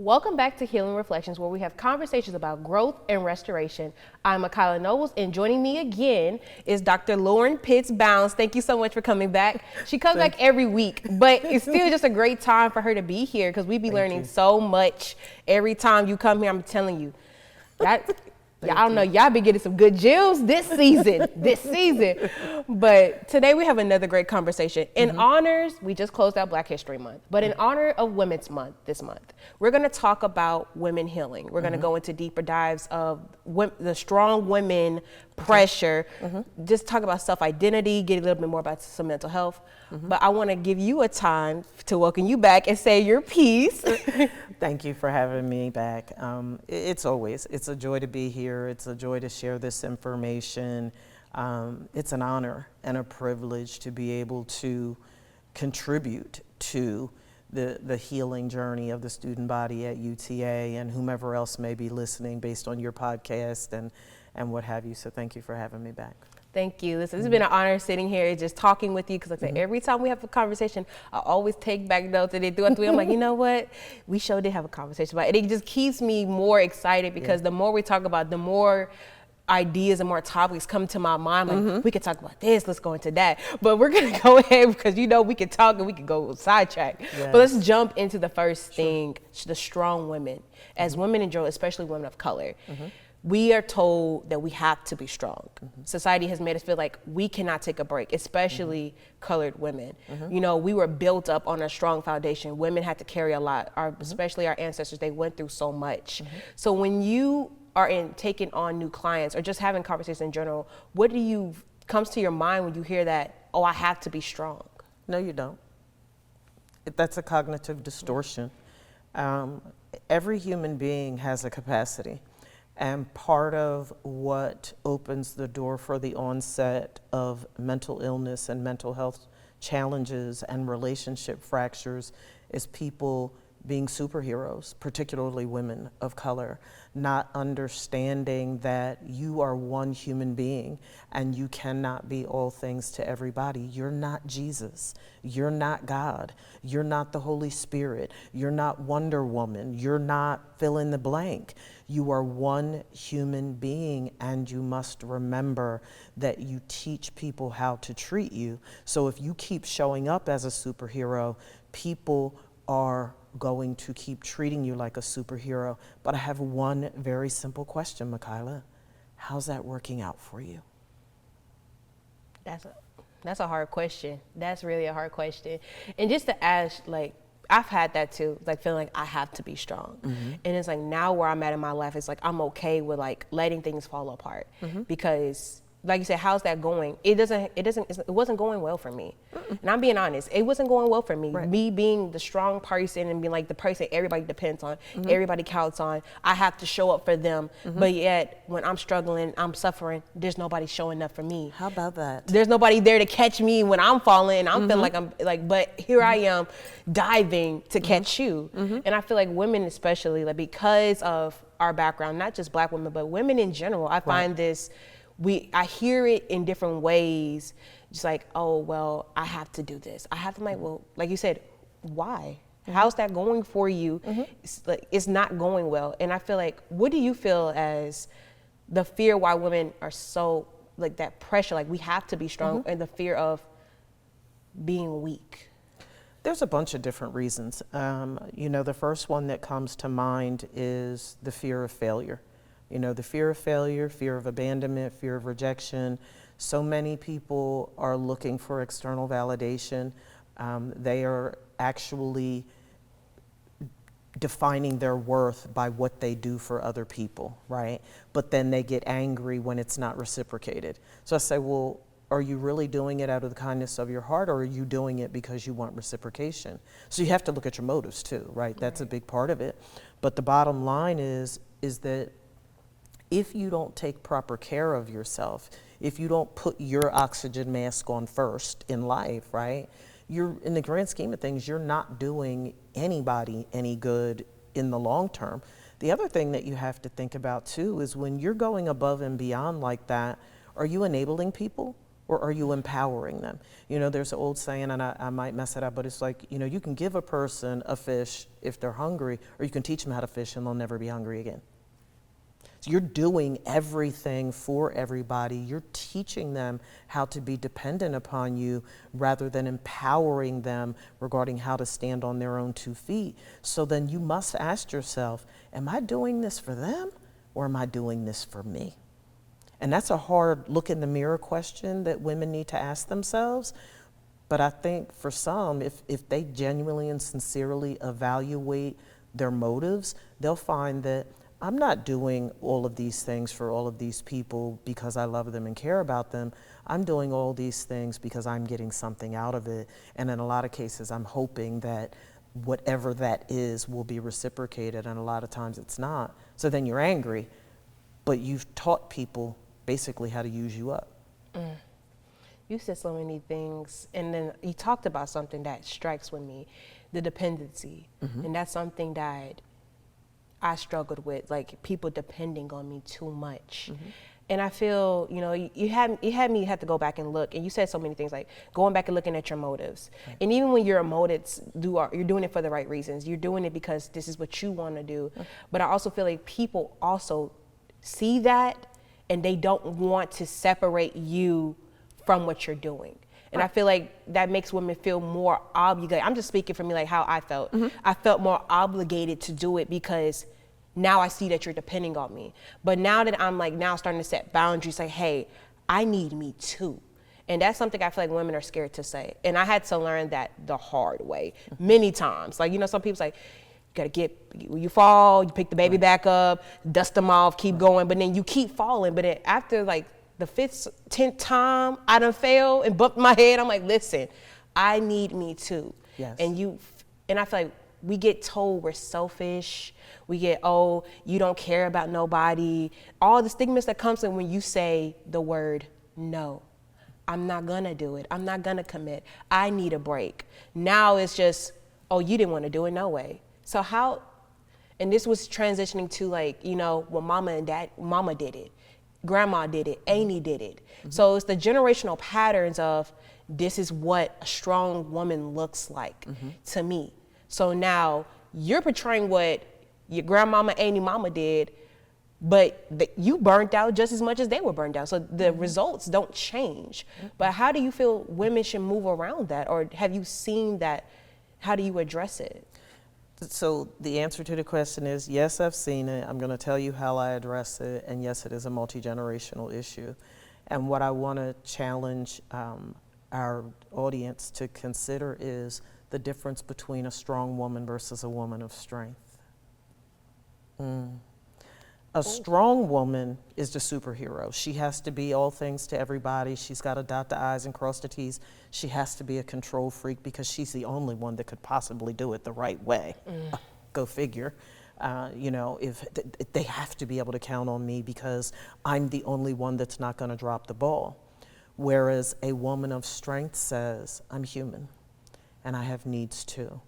Welcome back to Healing Reflections, where we have conversations about growth and restoration. I'm Michaelia Nobles, and joining me again is Dr. Lauren Pitts-Bounds. Thank you so much for coming back. She comes back every week, but it's still just a great time for her to be here because we be learning so much every time you come here. I'm telling you. I don't know, y'all been getting some good gems this season, But today we have another great conversation. In honors, we just closed out Black History Month, but in honor of Women's Month this month, we're gonna talk about women healing. We're gonna go into deeper dives of the strong women pressure, just talk about self-identity, get a little bit more about some mental health. But I wanna give you a time to welcome you back and say your piece. Thank you for having me back. It's a joy to be here. It's a joy to share this information. It's an honor and a privilege to be able to contribute to the healing journey of the student body at UTA and whomever else may be listening based on your podcast and what have you. So thank you for having me back. Thank you. Listen, this has been an honor sitting here just talking with you because like I said, every time we have a conversation, I always take back notes and then throughout the week, I'm like, you know what? We sure did have a conversation about it. It just keeps me more excited because the more we talk about, the more ideas and more topics come to my mind. Like, we could talk about this, let's go into that. But we're going to go ahead because, you know, we can talk and we can go sidetrack. Yes. But let's jump into the first thing, the strong women. As women in general, especially women of color, we are told that we have to be strong. Society has made us feel like we cannot take a break, especially colored women. You know, we were built up on a strong foundation. Women had to carry a lot, especially our ancestors, they went through so much. So when you are taking on new clients or just having conversations in general, what comes to your mind when you hear that, oh, I have to be strong? No, you don't. That's a cognitive distortion. Every human being has a capacity. And part of what opens the door for the onset of mental illness and mental health challenges and relationship fractures is people being superheroes, particularly women of color, not understanding that you are one human being and you cannot be all things to everybody. You're not Jesus. You're not God. You're not the Holy Spirit. You're not Wonder Woman. You're not fill in the blank. You are one human being, and you must remember that you teach people how to treat you. So if you keep showing up as a superhero, people are going to keep treating you like a superhero. But I have one very simple question, Michaelia. How's that working out for you? That's a hard question. That's really a hard question. And just to ask, like, I've had that too, like feeling like I have to be strong. And it's like now where I'm at in my life, it's like I'm okay with like letting things fall apart because like you said, how's that going? It wasn't going well for me. And I'm being honest, it wasn't going well for me. Right. Me being the strong person and being like the person everybody depends on, everybody counts on, I have to show up for them. But yet when I'm struggling, I'm suffering, there's nobody showing up for me. How about that? There's nobody there to catch me when I'm falling. I'm feeling like I'm like, but here I am diving to catch you. And I feel like women especially, like because of our background, not just Black women, but women in general, I find this, I hear it in different ways, just like, oh, well, I have to do this. I have to, like, well, like you said, why? How's that going for you? It's not going well. And I feel like, what do you feel as the fear why women are so, like that pressure, like we have to be strong and the fear of being weak? There's a bunch of different reasons. You know, the first one that comes to mind is the fear of failure. You know, the fear of failure, fear of abandonment, fear of rejection. So many people are looking for external validation. They are actually defining their worth by what they do for other people, right? But then they get angry when it's not reciprocated. So I say, well, are you really doing it out of the kindness of your heart, or are you doing it because you want reciprocation? So you have to look at your motives too, right? That's a big part of it. But the bottom line is that if you don't take proper care of yourself, if you don't put your oxygen mask on first in life, right, you're, in the grand scheme of things, you're not doing anybody any good in the long term. The other thing that you have to think about too is when you're going above and beyond like that, are you enabling people or are you empowering them? You know, there's an old saying, and I might mess it up, but it's like, you know, you can give a person a fish if they're hungry, or you can teach them how to fish and they'll never be hungry again. So you're doing everything for everybody. You're teaching them how to be dependent upon you rather than empowering them regarding how to stand on their own 2 feet. So then you must ask yourself, am I doing this for them or am I doing this for me? And that's a hard look in the mirror question that women need to ask themselves. But I think for some, if they genuinely and sincerely evaluate their motives, they'll find that I'm not doing all of these things for all of these people because I love them and care about them. I'm doing all these things because I'm getting something out of it. And in a lot of cases, I'm hoping that whatever that is will be reciprocated, and a lot of times it's not. So then you're angry, but you've taught people basically how to use you up. You said so many things, and then you talked about something that strikes with me, the dependency. And that's something that I struggled with, like people depending on me too much. And I feel, you know, you had me have to go back and look, and you said so many things, like going back and looking at your motives. Right. And even when your motives you're doing it for the right reasons. You're doing it because this is what you want to do. But I also feel like people also see that, and they don't want to separate you from what you're doing. And I feel like that makes women feel more obligated. I'm just speaking for me, like how I felt. I felt more obligated to do it because now I see that you're depending on me. But now that I'm like now starting to set boundaries, like, hey, I need me too. And that's something I feel like women are scared to say. And I had to learn that the hard way many times. Like, you know, some people's like, you fall, you pick the baby back up, dust them off, keep going, but then you keep falling. But then after like the 5th, 10th time I done failed and bumped my head, I'm like, listen, I need me too. Yes. And I feel like we get told we're selfish. We get, oh, you don't care about nobody. All the stigmas that comes in when you say the word no. I'm not gonna do it. I'm not gonna commit. I need a break. Now it's just, oh, you didn't want to do it, no way. So how, and this was transitioning to like, you know, well, mama did it. Grandma did it, Amy did it. So it's the generational patterns of this is what a strong woman looks like to me. So now you're portraying what your grandmama, Amy mama did, but you burnt out just as much as they were burnt out. So the results don't change. But how do you feel women should move around that? Or have you seen that? How do you address it? So the answer to the question is, yes, I've seen it. I'm going to tell you how I address it. And yes, it is a multi-generational issue. And what I want to challenge our audience to consider is the difference between a strong woman versus a woman of strength. A strong woman is the superhero. She has to be all things to everybody. She's got to dot the I's and cross the T's. She has to be a control freak because she's the only one that could possibly do it the right way. Go figure. You know, if they have to be able to count on me because I'm the only one that's not going to drop the ball. Whereas a woman of strength says, I'm human and I have needs too.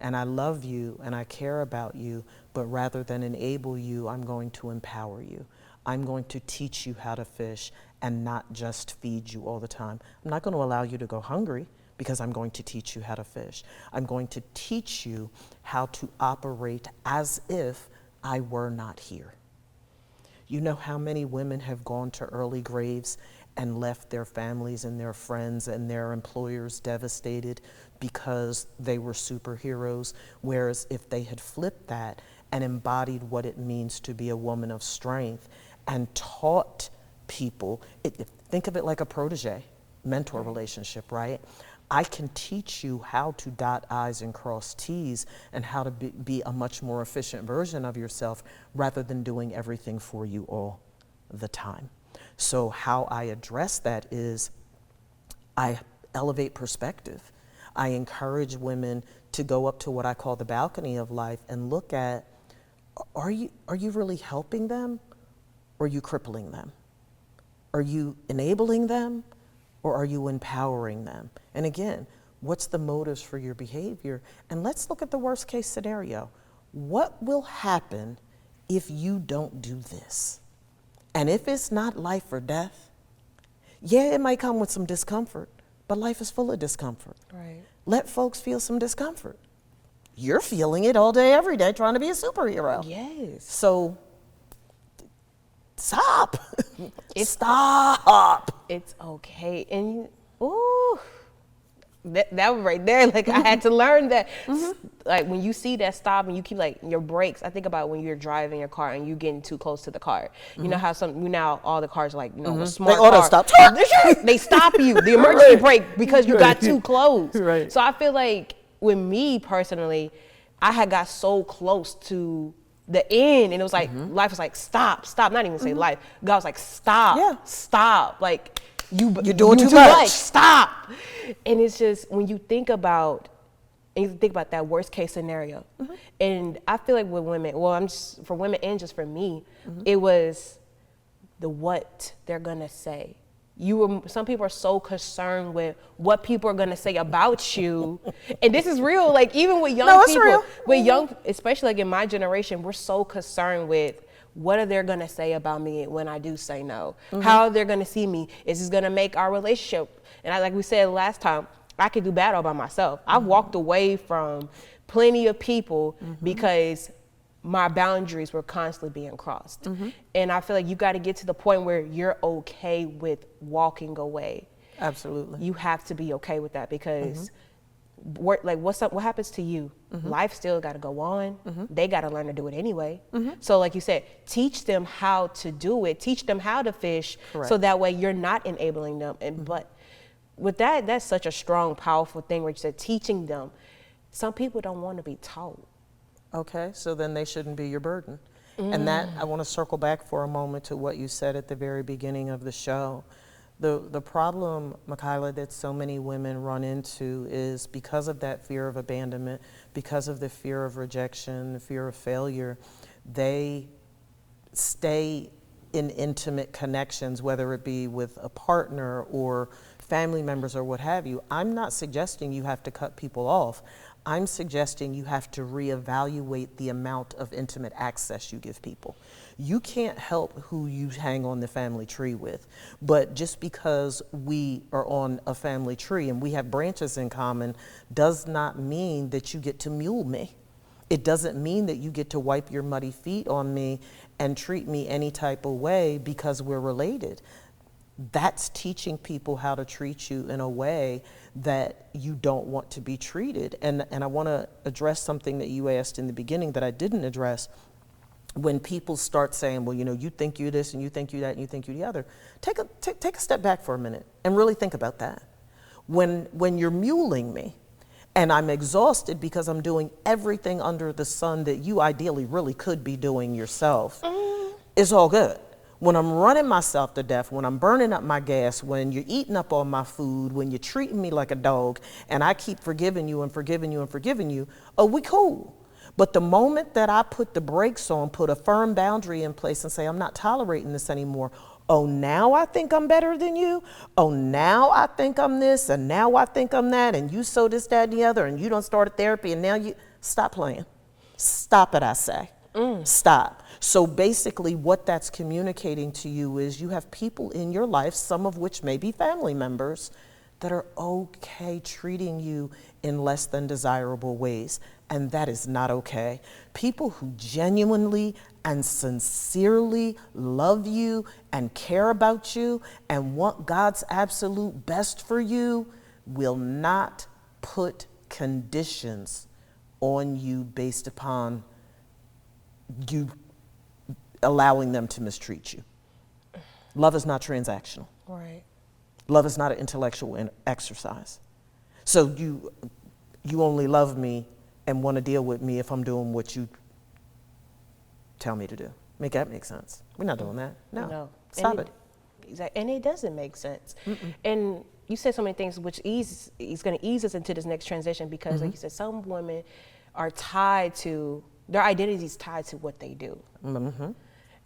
And I love you and I care about you, but rather than enable you, I'm going to empower you. I'm going to teach you how to fish and not just feed you all the time. I'm not going to allow you to go hungry because I'm going to teach you how to fish. I'm going to teach you how to operate as if I were not here. You know how many women have gone to early graves and left their families and their friends and their employers devastated because they were superheroes, whereas if they had flipped that and embodied what it means to be a woman of strength and taught people, think of it like a protege, mentor relationship, right? I can teach you how to dot I's and cross T's and how to be a much more efficient version of yourself rather than doing everything for you all the time. So how I address that is I elevate perspective. I encourage women to go up to what I call the balcony of life and look at, are you really helping them or are you crippling them? Are you enabling them or are you empowering them? And again, what's the motives for your behavior? And let's look at the worst case scenario. What will happen if you don't do this? And if it's not life or death, Yeah, it might come with some discomfort, but life is full of discomfort. Right. Let folks feel some discomfort. You're feeling it all day, every day, trying to be a superhero. Yes. So stop. Stop. It's okay. And ooh, that was right there. Like I had to learn that. Like when you see that stop and you keep like your brakes. I think about when you're driving your car and you getting too close to the car. You know how now all the cars are like, a smart They auto car. stop. They stop you, the emergency brake, because you got too close. Right. So I feel like with me personally, I had got so close to the end, and it was like life was like stop. Not even say life. God was like stop. Like you're doing too much. Stop. And it's just when you think about that worst case scenario, and I feel like with women, for women and just for me, it was the what they're gonna say. Some people are so concerned with what people are gonna say about you, and this is real. Like even with young people, especially like in my generation, we're so concerned with what are they gonna say about me when I do say no. How they're gonna see me. Is this gonna make our relationship? And like we said last time, I could do bad all by myself. I walked away from plenty of people because my boundaries were constantly being crossed. And I feel like you got to get to the point where you're okay with walking away. Absolutely. You have to be okay with that because what happens to you? Life still got to go on. They got to learn to do it anyway. So like you said, teach them how to do it. Teach them how to fish. Correct. So that way you're not enabling them. And but with that's such a strong, powerful thing where you said teaching them. Some people don't want to be taught. Okay, so then they shouldn't be your burden. And that, I want to circle back for a moment to what you said at the very beginning of the show. The problem, Michaelia, that so many women run into is because of that fear of abandonment, because of the fear of rejection, the fear of failure, they stay in intimate connections, whether it be with a partner or family members or what have you. I'm not suggesting you have to cut people off. I'm suggesting you have to reevaluate the amount of intimate access you give people. You can't help who you hang on the family tree with, but just because we are on a family tree and we have branches in common does not mean that you get to mule me. It doesn't mean that you get to wipe your muddy feet on me and treat me any type of way because we're related. That's teaching people how to treat you in a way that you don't want to be treated. And I want to address something that you asked in the beginning that I didn't address. When people start saying, well, you think you this and you think you that and you think you the other, take a step back for a minute and really think about that. When you're muling me and I'm exhausted because I'm doing everything under the sun that you ideally really could be doing yourself, it's all good. When I'm running myself to death, when I'm burning up my gas, when you're eating up all my food, when you're treating me like a dog, and I keep forgiving you and forgiving you and forgiving you, oh, we cool. But the moment that I put the brakes on, put a firm boundary in place and say, I'm not tolerating this anymore, oh, now I think I'm better than you? Oh, now I think I'm this, and now I think I'm that, and you so this, that, and the other, and you don't start a therapy, and now you... Stop playing. Stop it, I say. Stop. So basically what that's communicating to you is you have people in your life, some of which may be family members, that are okay treating you in less than desirable ways. And that is not okay. People who genuinely and sincerely love you and care about you and want God's absolute best for you will not put conditions on you based upon you allowing them to mistreat you. Love is not transactional. Right. Love is not an intellectual exercise. So you only love me and want to deal with me if I'm doing what you tell me to do. Make that make sense? We're not doing that. No. Stop it. Exactly. And it doesn't make sense. And you said so many things which is going to ease us into this next transition because, like you said, some women are tied to, their identity is tied to what they do.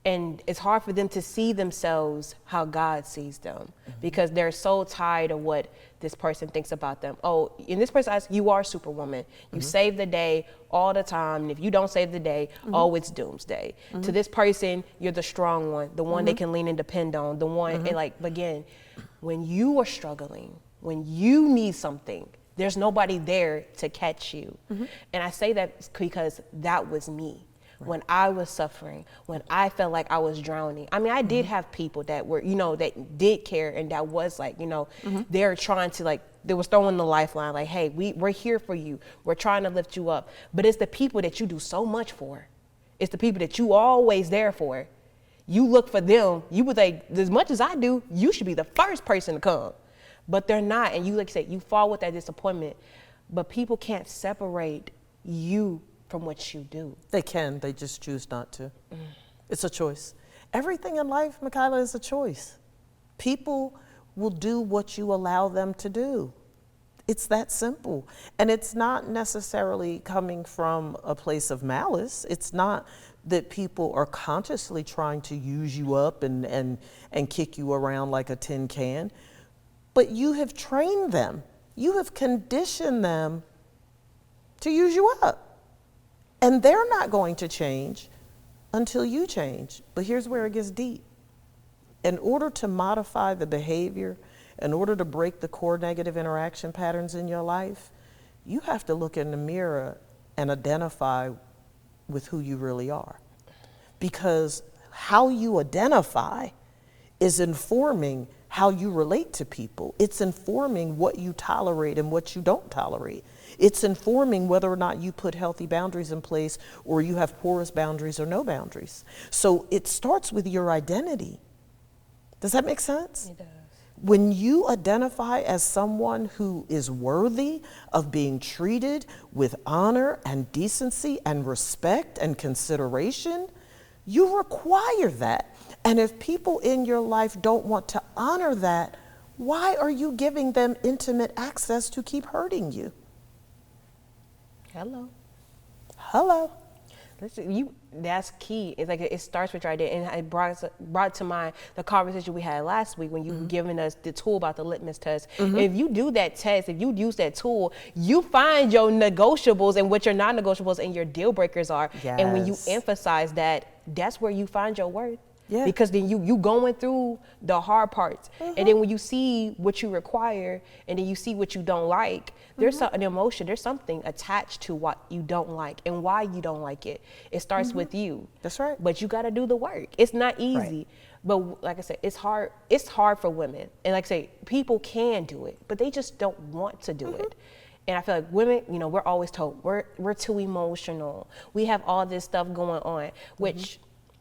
And it's hard for them to see themselves how God sees them because they're so tied to what this person thinks about them. Oh, in this person's eyes, you are Superwoman. You save the day all the time. And if you don't save the day, oh, it's doomsday. To this person, you're the strong one, the one they can lean and depend on, the one, and like, again, when you are struggling, when you need something, there's nobody there to catch you. And I say that because that was me. When I was suffering, when I felt like I was drowning. I mean, I did have people that were, you know, that did care, and that was like, you know, they're trying to, like, they was throwing the lifeline, like, hey, we're here for you. We're trying to lift you up. But it's the people that you do so much for. It's the people that you always there for. You look for them. You would think, as much as I do, you should be the first person to come. But they're not. And you, like you said, you fall with that disappointment. But people can't separate you from what you do. They can, they just choose not to. It's a choice. Everything in life, Michaela, is a choice. People will do what you allow them to do. It's that simple. And it's not necessarily coming from a place of malice. It's not that people are consciously trying to use you up and kick you around like a tin can. But you have trained them. You have conditioned them to use you up. And they're not going to change until you change. But here's where it gets deep. In order to modify the behavior, in order to break the core negative interaction patterns in your life, you have to look in the mirror and identify with who you really are. Because how you identify is informing how you relate to people. It's informing what you tolerate and what you don't tolerate. It's informing whether or not you put healthy boundaries in place or you have porous boundaries or no boundaries. So it starts with your identity. Does that make sense? It does. When you identify as someone who is worthy of being treated with honor and decency and respect and consideration, you require that. And if people in your life don't want to honor that, why are you giving them intimate access to keep hurting you? Hello. Listen, that's key. It's like it starts with your idea, and it brought to mind the conversation we had last week when you were giving us the tool about the litmus test. If you do that test, if you use that tool, you find your negotiables and what your non-negotiables and your deal breakers are. Yes. And when you emphasize that, that's where you find your worth. Yeah. Because then you going through the hard parts, and then when you see what you require, and then you see what you don't like, there's an emotion, there's something attached to what you don't like and why you don't like it. It starts with you. That's right. But you got to do the work. It's not easy. Right. But like I said, it's hard. It's hard for women, and like I say, people can do it, but they just don't want to do it. And I feel like women, you know, we're always told we're too emotional. We have all this stuff going on, which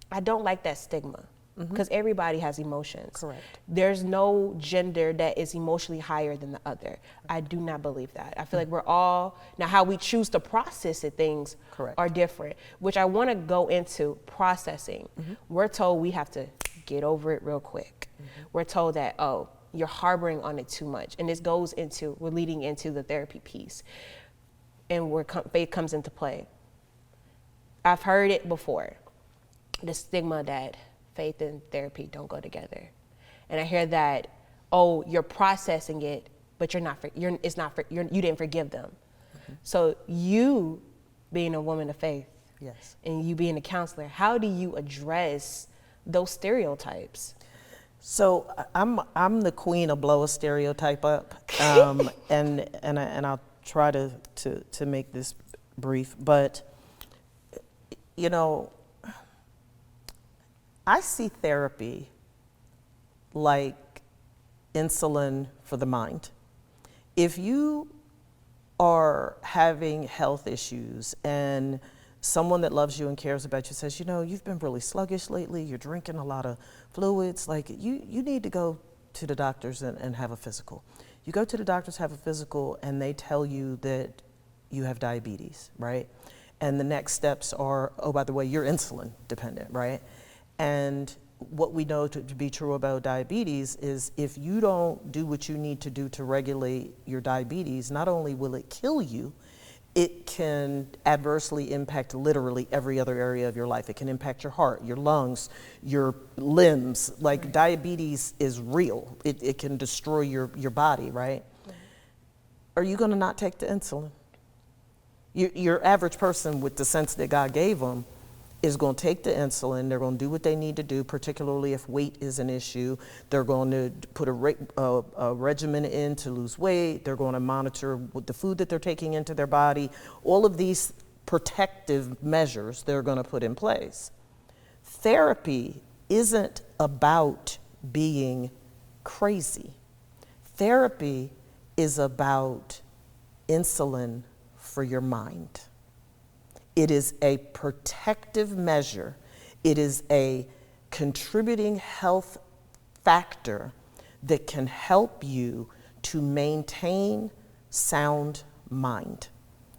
I don't like that stigma, because everybody has emotions. Correct. There's no gender that is emotionally higher than the other. I do not believe that. I feel like we're all, now how we choose to process it, things Correct. are different, which I want to go into processing. We're told we have to get over it real quick. We're told that, oh, you're harboring on it too much. And this goes into, we're leading into the therapy piece, and where faith comes into play. I've heard it before. The stigma that faith and therapy don't go together, and I hear that, oh, you're processing it, but you didn't forgive them. So you, being a woman of faith, Yes. and you being a counselor, how do you address those stereotypes? So I'm the queen of blow a stereotype up, and I'll try to make this brief, but you know, I see therapy like insulin for the mind. If you are having health issues and someone that loves you and cares about you says, you know, you've been really sluggish lately, you're drinking a lot of fluids, like you need to go to the doctors and have a physical. You go to the doctors, have a physical, and they tell you that you have diabetes, right? And the next steps are, oh, by the way, you're insulin dependent, right? And what we know to be true about diabetes is if you don't do what you need to do to regulate your diabetes, not only will it kill you, it can adversely impact literally every other area of your life. It can impact your heart, your lungs, your limbs. Like diabetes is real. It can destroy your body, right? Are you gonna not take the insulin? Your average person with the sense that God gave them is going to take the insulin. They're going to do what they need to do, particularly if weight is an issue. They're going to put a regimen in to lose weight. They're going to monitor the food that they're taking into their body. All of these protective measures they're going to put in place. Therapy isn't about being crazy. Therapy is about insulin for your mind. It is a protective measure. It is a contributing health factor that can help you to maintain sound mind.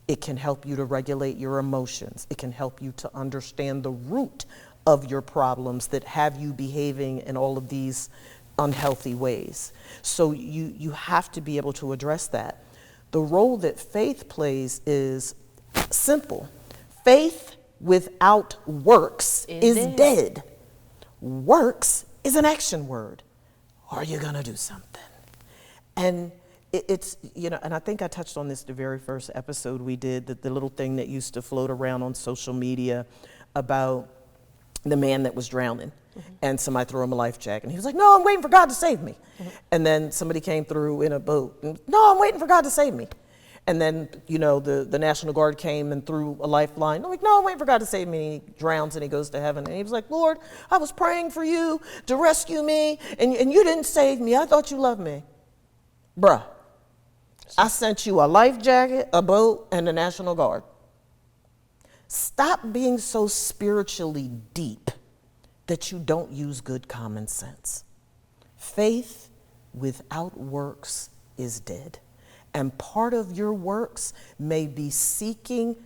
It can help you to regulate your emotions. It can help you to understand the root of your problems that have you behaving in all of these unhealthy ways. So you have to be able to address that. The role that faith plays is simple. Faith without works is dead. Works is an action word. Are you gonna do something? And it's, you know, and I think I touched on this the very first episode we did, that the little thing that used to float around on social media about the man that was drowning. And somebody threw him a life jacket. And he was like, no, I'm waiting for God to save me. And then somebody came through in a boat. And, no, I'm waiting for God to save me. And then, you know, the National Guard came and threw a lifeline. I'm like, no, I'm waiting for God to save me. And he drowns and he goes to heaven. And he was like, Lord, I was praying for you to rescue me. And you didn't save me. I thought you loved me. Bruh, I sent you a life jacket, a boat, and the National Guard. Stop being so spiritually deep that you don't use good common sense. Faith without works is dead. And part of your works may be seeking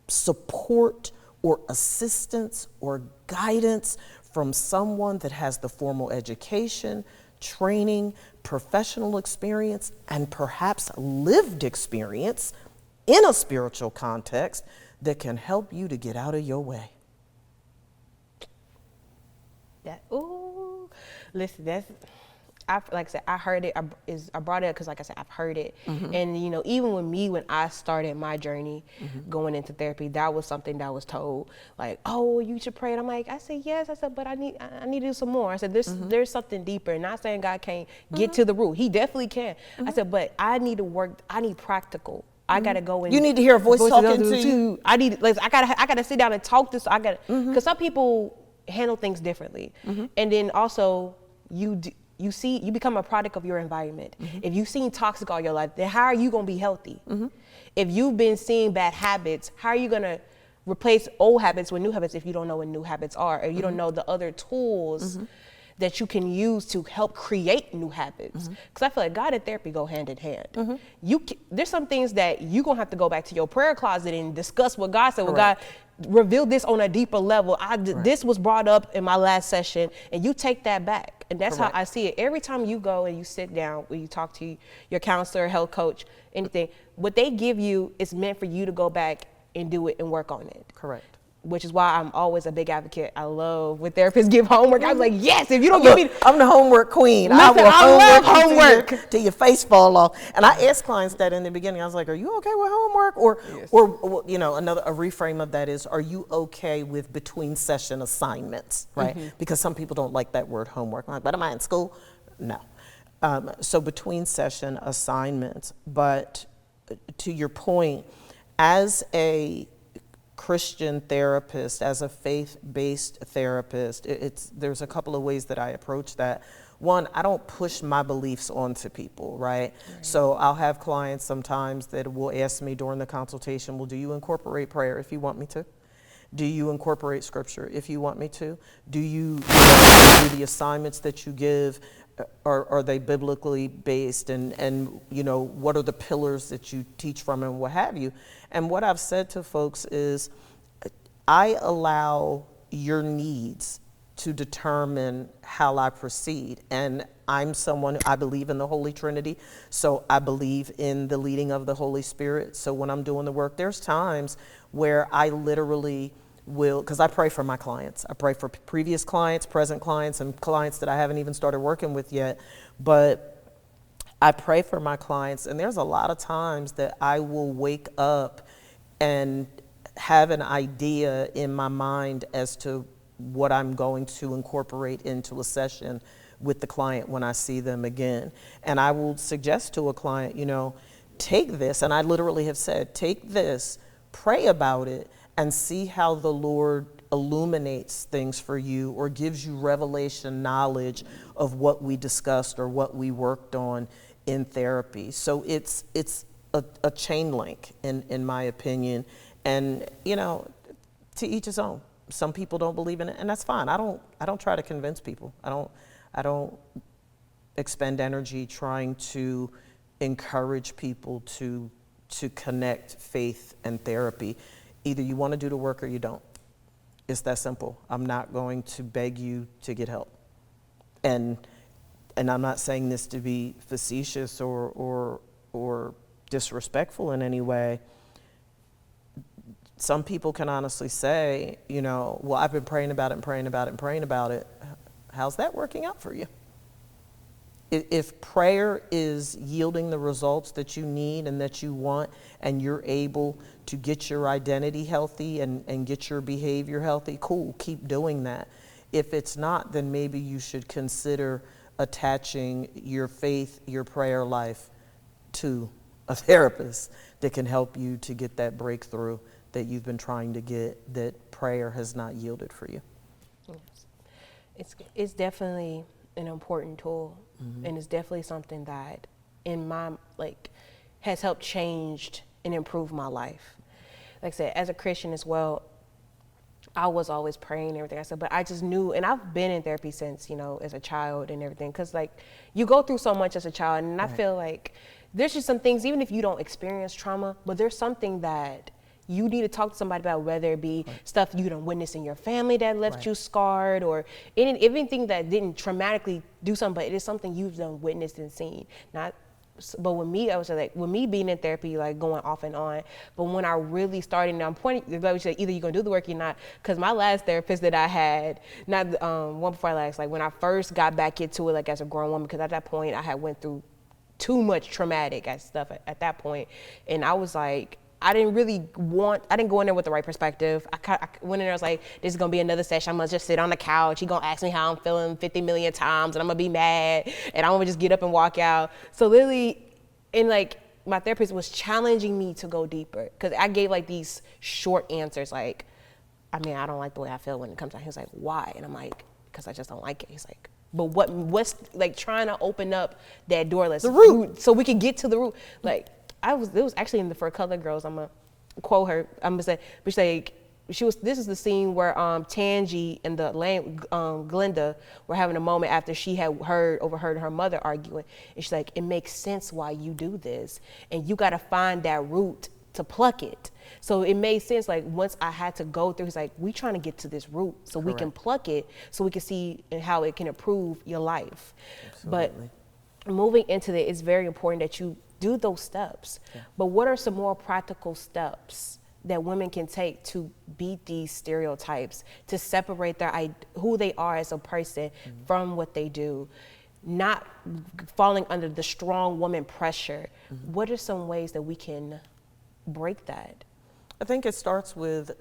support or assistance or guidance from someone that has the formal education, training, professional experience, and perhaps lived experience in a spiritual context that can help you to get out of your way. Listen, like I said, I heard it. I brought it up because, like I said, I've heard it. And, you know, even with me, when I started my journey going into therapy, that was something that was told, like, oh, you should pray. And I'm like, I said, yes. I said, but I need to do some more. I said, there's something deeper. Not saying God can't get to the root. He definitely can. I said, but I need to work. I need practical. I gotta go in. You need to hear a voice talking to you. I need, like, I gotta sit down and talk this. I gotta, because some people handle things differently, and then also you become a product of your environment. If you've seen toxic all your life, then how are you gonna be healthy? If you've been seeing bad habits, how are you gonna replace old habits with new habits if you don't know what new habits are, or you don't know the other tools that you can use to help create new habits? Because I feel like God and therapy go hand in hand. There's some things that you're gonna have to go back to your prayer closet and discuss what God said. Well, God, reveal this on a deeper level. This was brought up in my last session, and you take that back. And that's how I see it. Every time you go and you sit down, when you talk to your counselor, health coach, anything, what they give you is meant for you to go back and do it and work on it. Correct. Which is why I'm always a big advocate. I love when therapists give homework. I was like, yes, if you don't give me. I'm the homework queen. Listen, I love homework. Till your face fall off. And I asked clients that in the beginning. I was like, are you okay with homework? Or you know, a reframe of that is, are you okay with between session assignments, right? Because some people don't like that word homework. I'm like, but am I in school? No. So between session assignments. But to your point, as a Christian therapist, as a faith-based therapist, there's a couple of ways that I approach that. One, I don't push my beliefs onto people, right? So I'll have clients sometimes that will ask me during the consultation, well, do you incorporate prayer if you want me to? Do you incorporate scripture if you want me to? Do you do the assignments that you give? Are they biblically based, and you know, what are the pillars that you teach from and what have you? And what I've said to folks is, I allow your needs to determine how I proceed. And I'm someone, I believe in the Holy Trinity, so I believe in the leading of the Holy Spirit. So when I'm doing the work, there's times where I literally will, because I pray for my clients. I pray for previous clients, present clients, and clients that I haven't even started working with yet. But I pray for my clients, and there's a lot of times that I will wake up and have an idea in my mind as to what I'm going to incorporate into a session with the client when I see them again. And I will suggest to a client, you know, take this, and I literally have said, take this, pray about it, and see how the Lord illuminates things for you or gives you revelation knowledge of what we discussed or what we worked on in therapy. So it's a chain link, in my opinion. And, you know, to each his own. Some people don't believe in it, and that's fine. I don't try to convince people. I don't expend energy trying to encourage people to connect faith and therapy. Either you want to do the work or you don't. It's that simple. I'm not going to beg you to get help. And I'm not saying this to be facetious or disrespectful in any way. Some people can honestly say, you know, well, I've been praying about it and praying about it and praying about it. How's that working out for you? If prayer is yielding the results that you need and that you want, and you're able to get your identity healthy and get your behavior healthy, cool, keep doing that. If it's not, then maybe you should consider attaching your faith, your prayer life to a therapist that can help you to get that breakthrough that you've been trying to get, that prayer has not yielded for you. Yes. It's definitely an important tool, and it's definitely something that in my, has helped change and improve my life. Like I said, as a Christian as well, I was always praying and everything I said, but I just knew, and I've been in therapy since, you know, as a child and everything, because you go through so much as a child, and I feel like there's just some things, even if you don't experience trauma, but there's something that you need to talk to somebody about, whether it be stuff you done witnessed in your family that left you scarred, or anything that didn't traumatically do something, but it is something you've done witnessed and seen. But with me, I was like, with me being in therapy, going off and on, but when I really started, and I'm pointing, like we said, either you're gonna do the work or you're not, because my last therapist that I had, not one before last, when I first got back into it, as a grown woman, because at that point I had went through too much traumatic stuff at that point, and I was like, I didn't go in there with the right perspective. I went in there, I was like, this is gonna be another session. I'm gonna just sit on the couch. He gonna ask me how I'm feeling 50 million times, and I'm gonna be mad, and I'm gonna just get up and walk out. So literally, and my therapist was challenging me to go deeper, because I gave these short answers, I don't like the way I feel when it comes out. He was like, why? And I'm like, because I just don't like it. He's like, but what's trying to open up that door, the root, so we can get to the root. It was actually in the For Color Girls. I'm gonna quote her. I'm gonna say, but this is the scene where Tangi and Glenda were having a moment after she had overheard her mother arguing, and she's like, it makes sense why you do this, and you got to find that root to pluck it. So it made sense. Once I had to go through, he's like, we trying to get to this root so we can pluck it, so we can see how it can improve your life. Absolutely. But moving into it, it's very important that you do those steps. But what are some more practical steps that women can take to beat these stereotypes, to separate who they are as a person from what they do, not falling under the strong woman pressure? What are some ways that we can break that? I think it starts with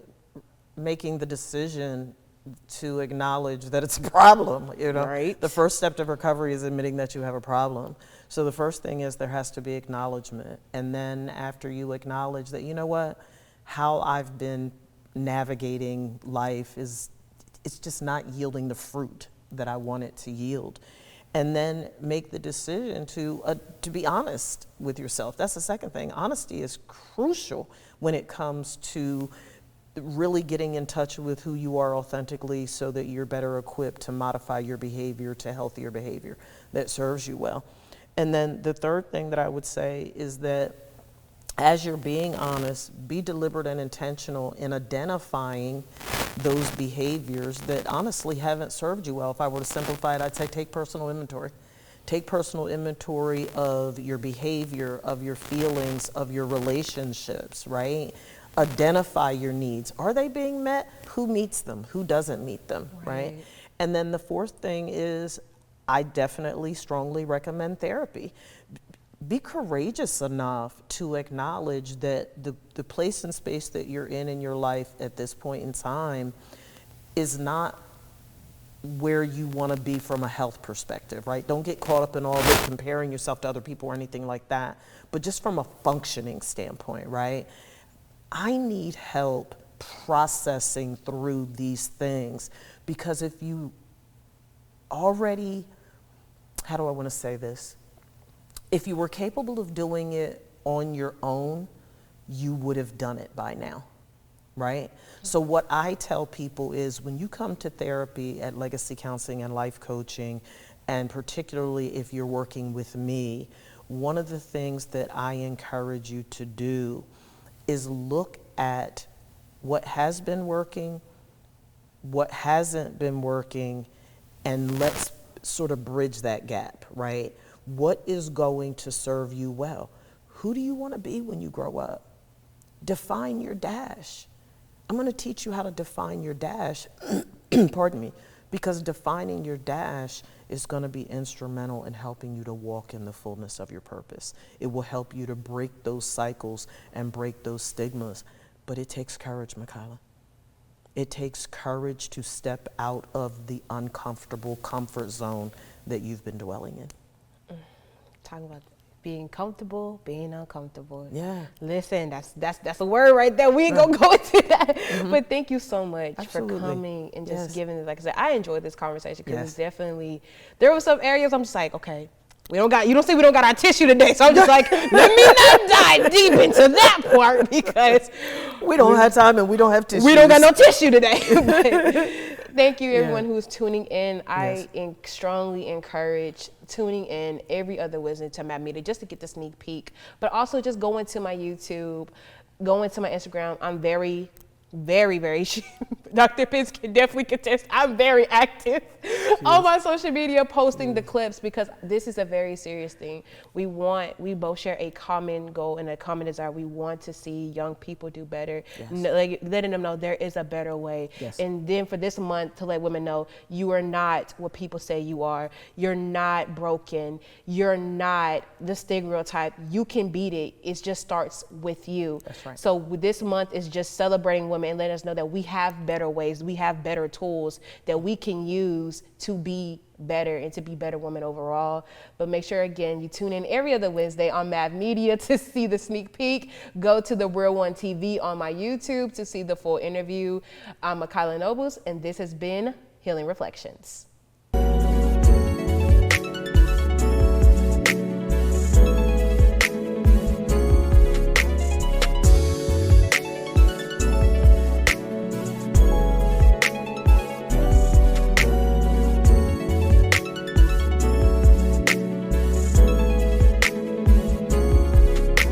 making the decision to acknowledge that it's a problem, you know. Right. The first step to recovery is admitting that you have a problem. So the first thing is there has to be acknowledgement. And then after you acknowledge that, you know what, how I've been navigating life it's just not yielding the fruit that I want it to yield. And then make the decision to be honest with yourself. That's the second thing. Honesty is crucial when it comes to really getting in touch with who you are authentically, so that you're better equipped to modify your behavior to healthier behavior that serves you well. And then the third thing that I would say is that as you're being honest, be deliberate and intentional in identifying those behaviors that honestly haven't served you well. If I were to simplify it, I'd say take personal inventory. Take personal inventory of your behavior, of your feelings, of your relationships, right? Identify your needs. Are they being met? Who meets them? Who doesn't meet them, right? And then the fourth thing is, I definitely strongly recommend therapy. be courageous enough to acknowledge that the place and space that you're in your life at this point in time is not where you want to be from a health perspective, right? Don't get caught up in all this comparing yourself to other people or anything like that, but just from a functioning standpoint, right? I need help processing through these things, because if you already, how do I want to say this? If you were capable of doing it on your own, you would have done it by now, right? So what I tell people is, when you come to therapy at Legacy Counseling and Life Coaching, and particularly if you're working with me, one of the things that I encourage you to do is look at what has been working, what hasn't been working, and let's sort of bridge that gap, right? What is going to serve you well? Who do you want to be when you grow up? Define your dash. I'm going to teach you how to define your dash, pardon me, because defining your dash is going to be instrumental in helping you to walk in the fullness of your purpose. It will help you to break those cycles and break those stigmas. But it takes courage, Michaelia. It takes courage to step out of the uncomfortable comfort zone that you've been dwelling in. Talking about being comfortable, being uncomfortable. Yeah. Listen, that's a word right there. We ain't gonna go into that. But thank you so much Absolutely. for coming and just Yes. giving this. Like I said, I enjoyed this conversation because Yes. it's definitely, there were some areas I'm just like, okay, you don't see we don't got our tissue today. So I'm just like, let me not dive deep into that part, because We don't have time and we don't have tissues. we don't got no tissue today. But thank you, everyone who's tuning in. I strongly encourage tuning in every other Wednesday to Map Media just to get the sneak peek, but also just go into my YouTube, go into my Instagram. I'm very, very, very, Dr. Pitts can definitely contest, I'm very active on my social media posting the clips, because this is a very serious thing. We both share a common goal and a common desire. We want to see young people do better, like letting them know there is a better way. And then for this month to let women know, you are not what people say you are. You're not broken. You're not the stereotype. You can beat it. It just starts with you. That's right. So this month is just celebrating women and letting us know that we have better ways, we have better tools that we can use to be better and to be better women overall. But make sure, again, you tune in every other Wednesday on Mad Media to see the sneak peek. Go to The Real One TV on my YouTube to see the full interview. I'm Michaelia Nobles, and this has been Healing Reflections.